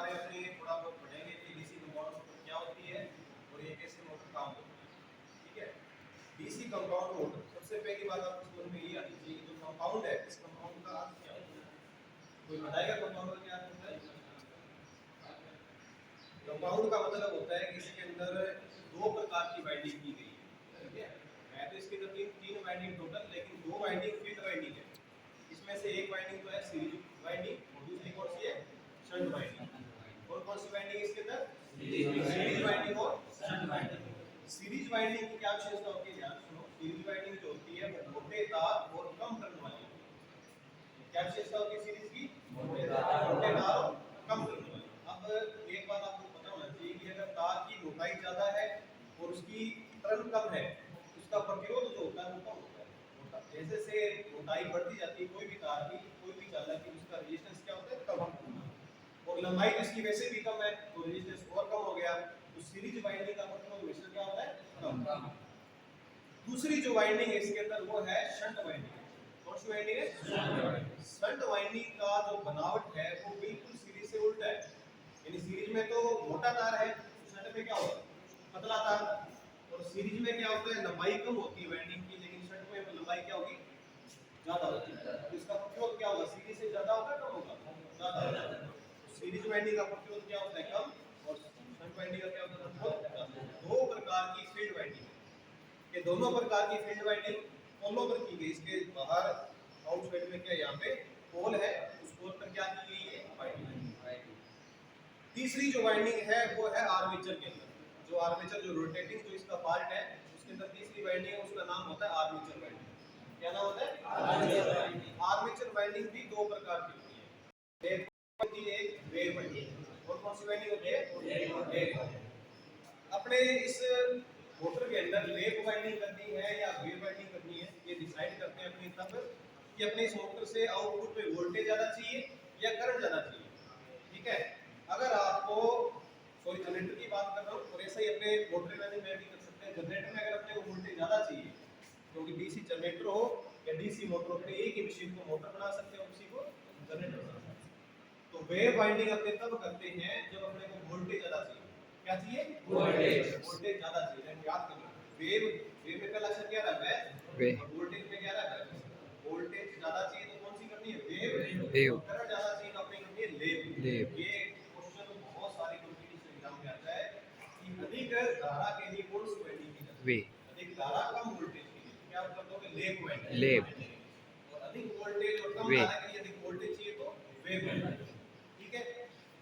बारे में थोड़ा बहुत पढ़ेंगे कि डीसी कंपाउंड मोटर क्या होती है और ये कैसे मोटर काम करती है। ठीक है, डीसी कंपाउंड मोटर सबसे पहली बात आपको समझ में ये आनी चाहिए कि जो कंपाउंड है इस कंपाउंड का अर्थ क्या होता है। कोई बताएगा कंपाउंड का क्या अर्थ होता है? कंपाउंड का मतलब होता है कि इसके अंदर दो प्रकार की बाइंडिंग की गई है। ठीक है, तो इसके अंदर तीन बाइंडिंग टोटल, लेकिन दो बाइंडिंग फील्ड बाइंडिंग है। इसमें से एक बाइंडिंग तो है सीरीज बाइंडिंग और दूसरी कौन सी है? Shunt binding. और कौन सी बाइंडिंग इसके अंदर? सीरीज बाइंडिंग और शंट बाइंडिंग। सीरीज बाइंडिंग की क्या विशेषता होती है? ध्यान सुनो, सीरीज बाइंडिंग जो होती है वो मोटे तार और कम करंट वाली होती है। क्या विशेषता होती है सीरीज की? मोटे तार और कम करंट वाली। अब एक बात आपको पता होना चाहिए कि अगर तार की मोटाई ज्यादा है और उसकी करंट कम है, उसका प्रतिरोध जो होता है वो कम होता है। जैसे से मोटाई बढ़ती जाती है कोई भी तार की, कोई भी चालक की, उसका रेजिस्टेंस क्या होता है? कम। और लंबाई तो इसकी वैसे भी कम है तो रेजिस्टेंस और कम हो गया। तो सीरीज वाइंडिंग का प्रतिरोध हमेशा क्या होता है? कम। दूसरी जो वाइंडिंग है इसके अंदर वो है शंट वाइंडिंग। कौन सी वाइंडिंग है? शंट वाइंडिंग का जो बनावट है वो बिल्कुल सीरीज से उल्टा है। यानी सीरीज में तो मोटा तार है, शंट में क्या होता है? पतला तार। और सीरीज में क्या होता है? लंबाई कम होती है वाइंडिंग की, लेकिन शंट में लंबाई क्या होगी? ज्यादा होती है। तो इसका प्रतिरोध क्या होगा? सीरीज से ज्यादा होगा कम होगा? ज्यादा होगा। सीरीज वाइंडिंग का प्रतिरोध क्या होता है? कम। और शंट वाइंडिंग का क्या होता है? प्रतिरोध। दो प्रकार की फील्ड वाइंडिंग है। ये दोनों प्रकार की फील्ड वाइंडिंग ऑल ओवर की गई। इसके बाहर आउटसाइड में क्या यहाँ पे पोल है, उस पोल पर क्या की गई है? वाइंडिंग। तीसरी जो वाइंडिंग है वो है आर्मेचर के अंदर। जो आर्मेचर जो रोटेटिंग जो इसका पार्ट है उसके अंदर तीसरी वाइंडिंग है, उसका नाम होता है आर्मेचर वाइंडिंग। क्या नाम होता है? Armature winding. आर्मेचर वाइंडिंग भी दो प्रकार की होती है, एक होती है एक वेव वाइंडिंग। और कौन सी वाइंडिंग होती है? Wave winding. अपने इस मोटर के अंदर लेप वाइंडिंग करनी है या वेव वाइंडिंग करनी है, ये डिसाइड करते हैं अपने तब कि अपने इस मोटर से आउटपुट में वोल्टेज ज्यादा चाहिए या करंट ज्यादा चाहिए। ठीक है, अगर आपको सॉरी जनरेटर की बात कर रहा हूँ, और ऐसा ही अपने मोटर में भी कर सकते हैं। जनरेटर में अगर अपने को वोल्टेज ज्यादा चाहिए, क्योंकि डीसी जनरेटर हो या डीसी मोटर, अपने एक ही मशीन को मोटर बना सकते हो, उसी को जनरेटर बना सकते हैं। तो वेव वाइंडिंग अपने तब करते हैं जब अपने को वोल्टेज ज्यादा चाहिए। क्या चाहिए? वोल्टेज। वोल्टेज ज्यादा चाहिए, याद करो। वेव वेव में पहला अक्षर क्या रहा है? वे। और वोल्टेज में क्या रहा है? वोल्टेज ज्यादा चाहिए तो कौन सी करनी है? वेव। वेव। करंट ज्यादा चाहिए तो अपनी करनी है लेप। लेप। ये क्वेश्चन बहुत सारी कॉम्पिटिशन एग्जाम में आता है कि अधिक धारा के लिए कौन सी वाइंडिंग की जाती है? वे। अधिक धारा कम वोल्टेज के लिए क्या आप कर दोगे? लेप वाइंडिंग। लेप। और अधिक वोल्टेज और कम धारा के लिए अधिक वोल्टेज चाहिए तो वेव वाइंडिंग। ठीक है,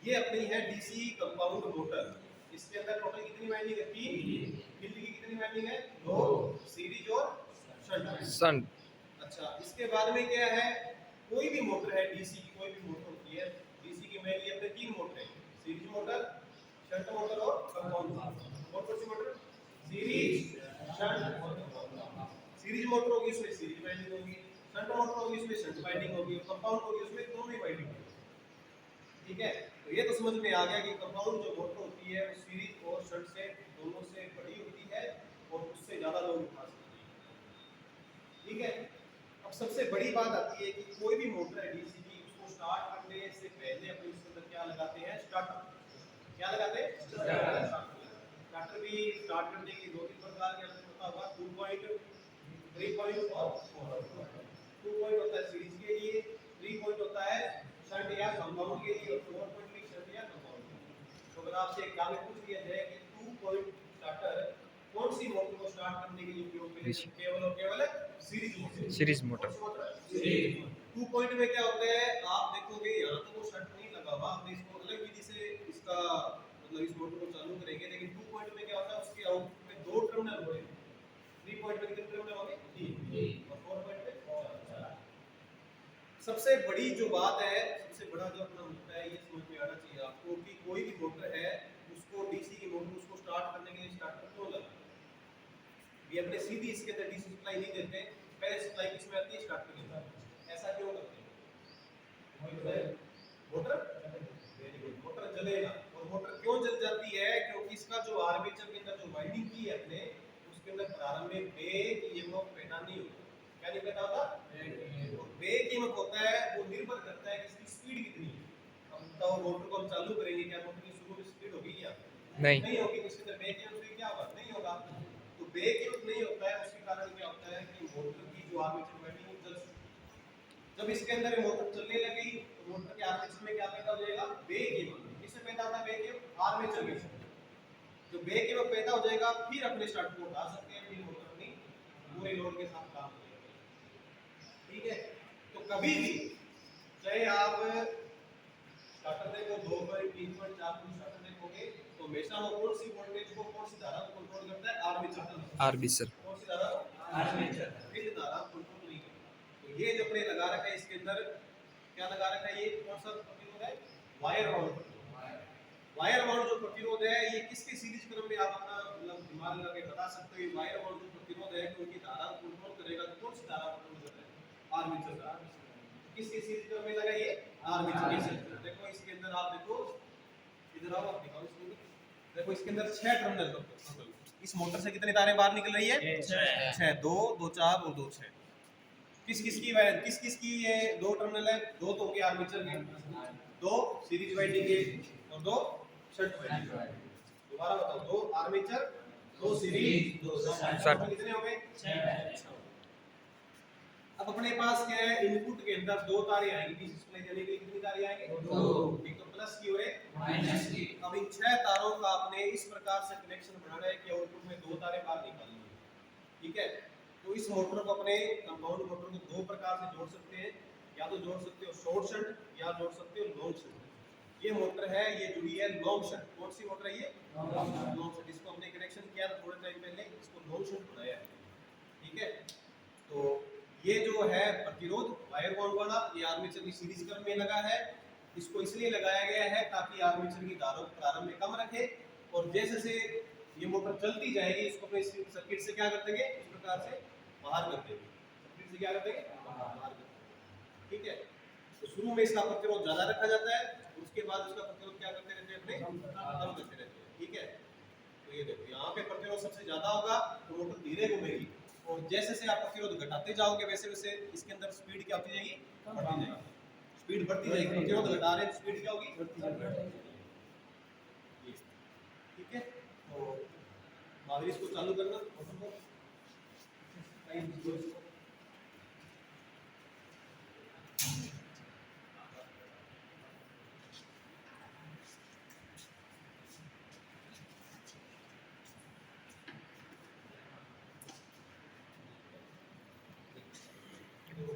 ये अपनी है डीसी कंपाउंड मोटर। इसके अंदर टोटल कितनी वाइंडिंग है? 3। फील्ड की कितनी वाइंडिंग है? 2। सीरीज और शंट। अच्छा, इसके बाद में क्या है? कोई भी मोटर है डीसी की, कोई भी मोटर होती है डीसी की, मेनली अपने 3 मोटर है, सीरीज मोटर, शंट मोटर और कंपाउंड मोटर। और कौन सी मोटर? सीरीज, शंट और कंपाउंड। सीरीज मोटर होगी उसमें सीरीज वाइंडिंग होगी, शंट मोटर होगी उसमें शंट वाइंडिंग होगी, और कंपाउंड होगी उसमें दोनों ही वाइंडिंग होगी। ठीक है, तो ये तो समझ में आ गया कि कंपाउंड जो मोटर होती है वो सीरीज और शंट से दोनों से बड़ी होती है और उससे ज्यादा लोड उठा सकती है। ठीक है, अब सबसे बड़ी बात आती है कि कोई भी मोटर है डीसी की, उसको स्टार्ट करने से पहले अपने इसके अंदर क्या लगाते हैं? स्टार्टर। क्या लगाते हैं? स्टार्टर। स्टार्टर भी स्टार्ट करने की 2-3 प्रकार के आपको पता होगा, 2 पॉइंट, 3 पॉइंट और 4 पॉइंट। 2 पॉइंट होता है सीरीज के लिए, 3 पॉइंट होता है शंट या कंपाउंड के लिए, और 4 पॉइंट भी शंट या कंपाउंड के लिए। तो अगर आपसे एक काम पूछ लिया जाए कि 2 पॉइंट स्टार्टर कौन सी मोटर को स्टार्ट करने के लिए उपयोग करें, तो केवल और केवल series motor. Series motor. 2 point में क्या होता है? आप देखोगे यहाँ तो वो शंट नहीं लगा हुआ, हमने इसको अलग विधि से इसका मतलब इस मोटर को चालू करेंगे, लेकिन 2 पॉइंट में क्या होता है? उसके आउटपुट में 2 टर्मिनल होंगे। 3 पॉइंट में कितने टर्मिनल होंगे? 3। और 4 पॉइंट में 4। सबसे बड़ी जो बात है, सबसे बड़ा जो अपना मुद्दा है, ये समझ में आना चाहिए आपको कि कोई भी मोटर है उसको डीसी की मोटर उसको स्टार्ट करने के लिए स्टार्टर क्यों लगाना है? ये अपने सीधी इसके अंदर डीसी सप्लाई नहीं देते, पहले सप्लाई किसमें आती है? स्टार्टर के अंदर। ऐसा क्यों करते हैं? मोटर वेरी गुड, मोटर जलेगा। और मोटर क्यों जल जाती है? क्योंकि इसका जो आर्मेचर के अंदर जो वाइंडिंग की है अपने, उसके अंदर प्रारंभ में वेग ईएमएफ पैदा नहीं होता। क्या नहीं पैदा होता? वेग ईएमएफ होता है, वो निर्भर करता है कि इसकी स्पीड कितनी है। हम तो मोटर को हम चालू करेंगे क्या मोटर की शुरू में स्पीड होगी क्या? नहीं होगी। इसके अंदर बैक ईएमएफ क्या होगा? नहीं होगा। तो बैक ईएमएफ नहीं होता है, उसके कारण क्या होता है कि मोटर की जो आर्मेचर वाइंडिंग है जल, जब इसके अंदर मोटर चलने लगी तो मोटर के आर्मेचर में क्या पैदा हो जाएगा? Back EMF. किससे पैदा होता है बैक ईएमएफ? आर्मेचर में से। जो बैक ईएमएफ पैदा हो जाएगा फिर अपने स्टार्ट को उठा सकते हैं, फिर मोटर अपनी पूरे लोड के साथ काम करेगी। ठीक है, तो कभी भी चाहे आप स्टार्टर देखो 2 पॉइंट 3 पॉइंट 4 पॉइंट स्टार्टर देखोगे तो हमेशा वो कौन सी वोल्टेज को, कौन सी धारा को कंट्रोल करता है? आर्मेचर। आर्मेचर। कौन सी धारा? आर्मेचर। फिर धारा कंट्रोल नहीं करता। तो ये जो अपने लगा रखा है इसके अंदर क्या लगा रखा है? ये कौन सा प्रतिरोध है? Wire bound. वायर बाउंड जो प्रतिरोध है ये किसके सीरीज क्रम में आप अपना मतलब दिमाग लगा के बता सकते हो? वायर बाउंड जो प्रतिरोध है कि उनकी धारा को कंट्रोल करेगा, तो कौन सी धारा कंट्रोल कर रहा है? आर्मेचर धारा। किसके सीरीज क्रम में लगा? ये आर्मेचर के सीरीज। देखो इसके अंदर आप देखो, इधर आओ आप दिखाओ इसको। देखो इसके अंदर 6 टर्मिनल टोटल। इस मोटर से कितनी तारें बाहर निकल रही है? 6। 2 2 4 और 2 6। किस किस की वायर, किस किस की ये 2 टर्मिनल है? 2 तो होंगे आर्मेचर के, 2 सीरीज वाइंडिंग के और 2 शंट वाइंडिंग। दोबारा बताओ, 2 आर्मेचर, 2 सीरीज, 2 शंट। कितने हो गए? 6। अब अपने पास क्या है? इनपुट के अंदर 2 तारें आएंगी डिस्प्ले देने के लिए। कितनी तारें आएंगी? 2। एक तो प्लस की और एक माइनस की। अब इन 6 तारों का आपने इस प्रकार से कनेक्शन बनाना है कि आउटपुट में 2 तारें बाहर निकालनी है। ठीक है, तो इस मोटर को अपने कंपाउंड मोटर को 2 प्रकार से जोड़ सकते हैं। या तो जोड़ सकते हो शॉर्ट शंट या जोड़ सकते हो लॉन्ग शंट। ये मोटर है, ये जुड़ी है लॉन्ग शंट। कौन सी मोटर है ये? Long shunt. इसको हमने कनेक्शन किया था थोड़े टाइम पहले, इसको लॉन्ग शंट बनाया है। ठीक है, तो ये जो है प्रतिरोध वायर बाउंड वाला, ये आर्मेचर की सीरीज क्रम में लगा है। इसको इसलिए लगाया गया है ताकि आर्मेचर की धारा को प्रारंभ में कम रखे, और जैसे से ये मोटर चलती जाएगी इसको अपने सर्किट से क्या कर देंगे? इस प्रकार से बाहर कर देंगे। सर्किट से क्या कर देंगे? बाहर कर देंगे। ठीक है, तो शुरू में इसका प्रतिरोध ज्यादा रखा जाता है, उसके बाद उसका प्रतिरोध क्या करते रहते हैं? अपने कम करते रहते हैं। ठीक है, तो ये देखो यहाँ पे प्रतिरोध सबसे ज्यादा होगा तो मोटर धीरे घूमेगी, और जैसे से आप प्रतिरोध घटाते जाओगे वैसे वैसे इसके अंदर स्पीड क्या होती जाएगी? बढ़ती जाएगी। स्पीड बढ़ती जाएगी। प्रतिरोध घटा रहे हैं, स्पीड क्या होगी? बढ़ती जाएगी। ठीक है, तो माधुरी इसको चालू करना मोटर को।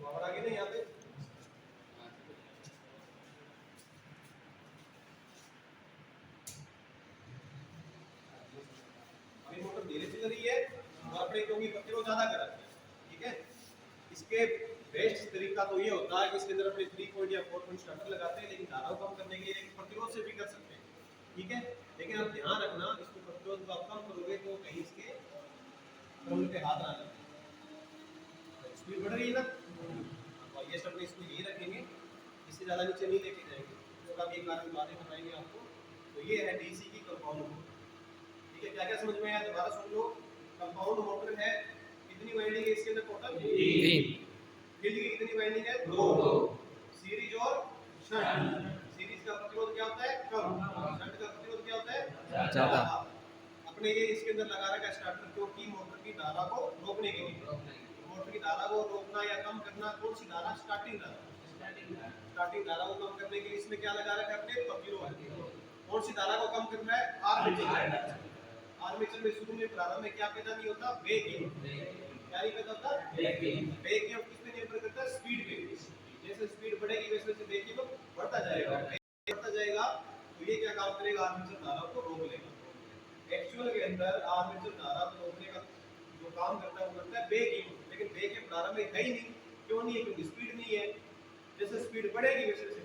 पावर आ गई ना यहाँ पे? अभी मोटर धीरे चल रही है और अपने क्योंकि प्रतिरोध ज्यादा कर रखा है। ठीक है, इसके बेस्ट तरीका तो ये होता है कि इसके अंदर अपने 3 पॉइंट या 4 पॉइंट स्टार्टर लगाते हैं, लेकिन धारा को कम करने के लिए प्रतिरोध से भी कर सकते हैं। ठीक है, लेकिन आप ध्यान रखना इसको प्रतिरोध को आप कम करोगे तो कहीं इसके क्रम पे हाथ ना लगे। स्पीड बढ़ रही है ना, तो ये सब इसको यही रखेंगे, इससे ज़्यादा नीचे नहीं लेके जाएंगे, तो अब ये कारण बातें बताएंगे आपको। तो ये है डीसी की कंपाउंड मोटर। ठीक है, क्या क्या समझ में आया? दोबारा सुन लो। कंपाउंड मोटर है, कितनी वाइंडिंग है इसके अंदर टोटल? 3। फील्ड की कितनी वाइंडिंग है? 2। सीरीज और शंट। सीरीज का प्रतिरोध क्या होता है? कम। शंट का प्रतिरोध क्या होता है? ज्यादा। अपने ये इसके अंदर लगा रखा है स्टार्टर क्योंकि मोटर की धारा को रोकने के लिए। मोटर की धारा को रोकना या कम करना, कौन सी धारा? स्टार्टिंग धारा। स्टार्टिंग धारा को कम करने के लिए इसमें क्या लगा रखा है? अपने प्रतिरोध। कौन सी धारा को कम करना है? आर्मेचर। आर्मेचर में शुरू में प्रारंभ में क्या पैदा नहीं होता? Back EMF. क्या नहीं पैदा होता? Back EMF. बैक ईएमएफ किस पे निर्भर करता है? स्पीड पे। जैसे स्पीड बढ़ेगी वैसे वैसे बैक ईएमएफ बढ़ता जाएगा। बढ़ता जाएगा तो ये क्या काम करेगा? आर्मेचर धारा को रोक लेगा। एक्चुअल के अंदर आर्मेचर धारा को रोकने का जो काम करता है वो करता है बैक ईएमएफ, लेकिन बैक ईएमएफ प्रारंभ में है ही नहीं। क्यों नहीं है? क्योंकि स्पीड नहीं है। जैसे स्पीड बढ़ेगी वैसे वैसे